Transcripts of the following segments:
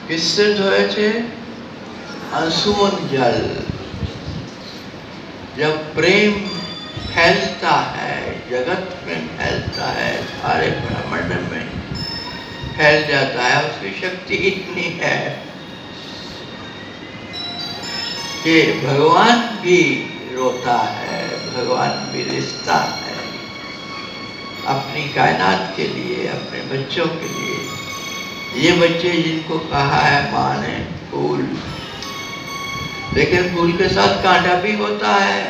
किससे धोए थे? आंसुओं जल। जब प्रेम फैलता है, जगत में फैलता है, सारे ब्रह्मांड में फैल जाता है, उसकी शक्ति इतनी है कि भगवान भी रोता है, भगवान भी रिश्ता है अपनी कायनात के लिए, अपने बच्चों के लिए। ये बच्चे जिनको कहा है माँ ने फूल, लेकिन फूल के साथ कांटा भी होता है,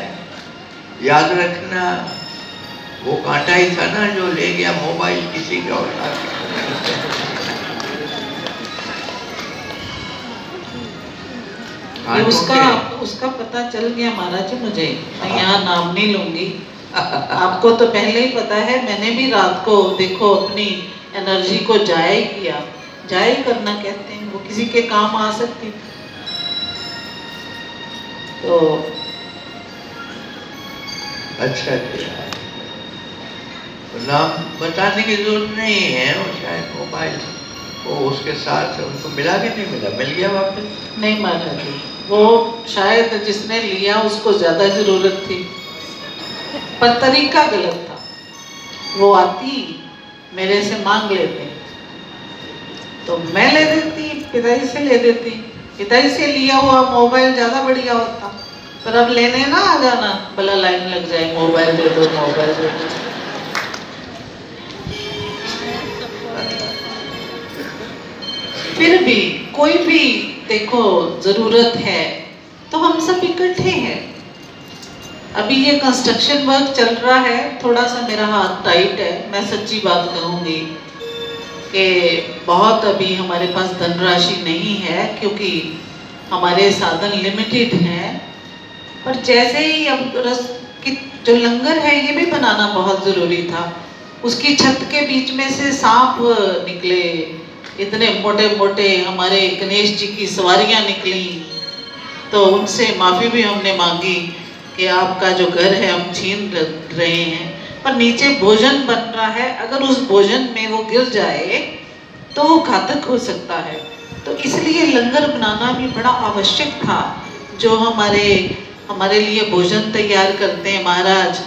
याद रखना। वो कांटा ही था ना जो ले गया मोबाइल किसी का उठा के। उसका पता चल गया महाराज जी मुझे, मैं यहाँ नाम नहीं लूंगी। आपको तो पहले ही पता है, मैंने भी रात को देखो अपनी एनर्जी को जाया ही किया। जाया ही करना कहते हैं, वो किसी के काम आ सकती। तो अच्छा किया। नाम बताने की जरूरत नहीं है, वो शायद मोबाइल वो उसके साथ उनको मिला कि नहीं मिला, मिल गया वापस? नहीं महाराज जी, वो शायद जिसने लिया उसको ज्यादा जरूरत थी, पर तरीका गलत था। वो आती मेरे से मांग लेते तो मैं ले देती, पिताजी से ले देती। पिताजी से लिया हुआ मोबाइल ज्यादा बढ़िया होता, पर अब लेने ना आ जाना, भला लाइन लग जाए, मोबाइल दे दो, मोबाइल दे दो। फिर भी कोई भी देखो जरूरत है तो हम सब इकट्ठे हैं। अभी ये कंस्ट्रक्शन वर्क चल रहा है, थोड़ा सा मेरा हाथ टाइट है, मैं सच्ची बात कहूँगी कि बहुत अभी हमारे पास धनराशि नहीं है, क्योंकि हमारे साधन लिमिटेड हैं। पर जैसे ही अब जो लंगर है ये भी बनाना बहुत ज़रूरी था। उसकी छत के बीच में से सांप निकले, इतने मोटे मोटे, हमारे गणेश जी की सवारियाँ निकली, तो उनसे माफ़ी भी हमने मांगी कि आपका जो घर है हम छीन रहे हैं, पर नीचे भोजन बन रहा है, अगर उस भोजन में वो गिर जाए तो वो घातक हो सकता है। तो इसलिए लंगर बनाना भी बड़ा आवश्यक था। जो हमारे लिए भोजन तैयार करते हैं महाराज,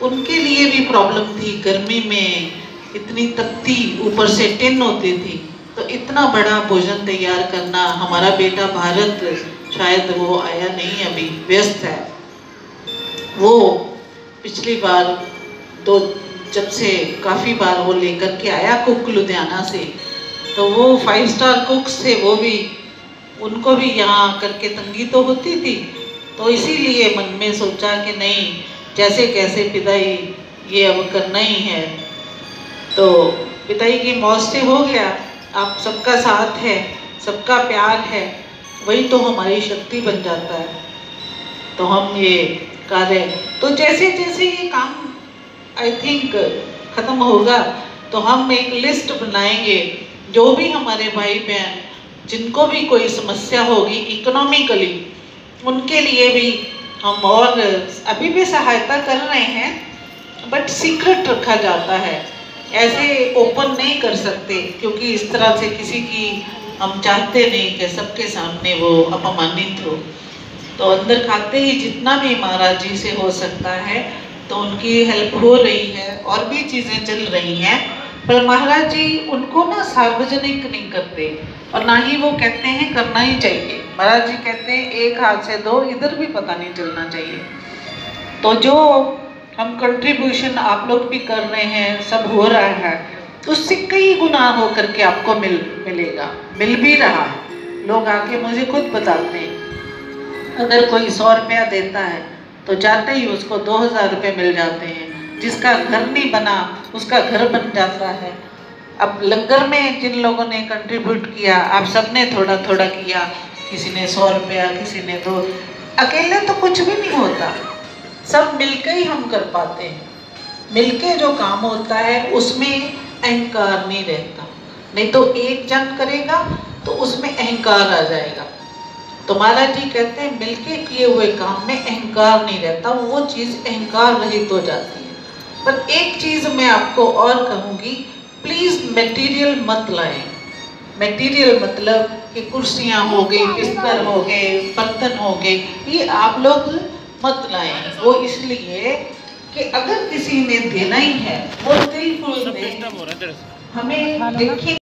उनके लिए भी प्रॉब्लम थी। गर्मी में इतनी तपती, ऊपर से टिन होती थी, तो इतना बड़ा भोजन तैयार करना। हमारा बेटा भारत शायद वो आया नहीं, अभी व्यस्त है। वो पिछली बार जब से काफ़ी बार वो लेकर के आया कुक लुधियाना से, तो वो 5 स्टार कुक्स थे, वो भी, उनको भी यहाँ करके तंगी तो होती थी। तो इसीलिए मन में सोचा कि नहीं, जैसे कैसे पिताई ये अब करना ही है। तो पिताई की मौत से हो गया, आप सबका साथ है, सबका प्यार है, वही तो हमारी शक्ति बन जाता है। तो हम ये कार्य, तो जैसे जैसे ये काम आई थिंक ख़त्म होगा, तो हम एक लिस्ट बनाएंगे, जो भी हमारे भाई बहन जिनको भी कोई समस्या होगी इकोनॉमिकली, उनके लिए भी हम, और अभी भी सहायता कर रहे हैं, बट सीक्रेट रखा जाता है, ऐसे ओपन नहीं कर सकते, क्योंकि इस तरह से किसी की हम चाहते नहीं कि सबके सामने वो अपमानित हो। तो अंदर खाते ही जितना भी महाराज जी से हो सकता है तो उनकी हेल्प हो रही है, और भी चीज़ें चल रही हैं, पर महाराज जी उनको ना सार्वजनिक नहीं करते, और ना ही वो कहते हैं करना ही चाहिए। महाराज जी कहते हैं एक हाथ से दो, इधर भी पता नहीं चलना चाहिए। तो जो हम कंट्रीब्यूशन आप लोग भी कर रहे हैं, सब हो रहा है, उससे कई गुना हो करके आपको मिलेगा, मिल भी रहा है। लोग आके मुझे खुद बताते हैं, अगर कोई 100 रुपया देता है तो जाते ही उसको 2000 रुपये मिल जाते हैं। जिसका घर नहीं बना उसका घर बन जाता है। अब लंगर में जिन लोगों ने कंट्रीब्यूट किया, आप सब ने थोड़ा थोड़ा किया, किसी ने 100 रुपया, किसी ने 2, अकेले तो कुछ भी नहीं होता, सब मिलके ही हम कर पाते हैं। मिलके जो काम होता है उसमें अहंकार नहीं रहता, नहीं तो एक जन करेगा तो उसमें अहंकार आ जाएगा। तो महाराज जी कहते हैं मिलके किए हुए काम में अहंकार नहीं रहता, वो चीज़ अहंकार रहित हो जाती है। पर एक चीज़ मैं आपको और कहूँगी, प्लीज़ मटेरियल मत लाएं। मटेरियल मतलब कि कुर्सियां हो गई, बिस्तर हो गए, बर्तन हो गए, ये आप लोग मत लाएं। वो इसलिए कि अगर किसी ने देना ही है वो दिल खुल दे, हमें देखिए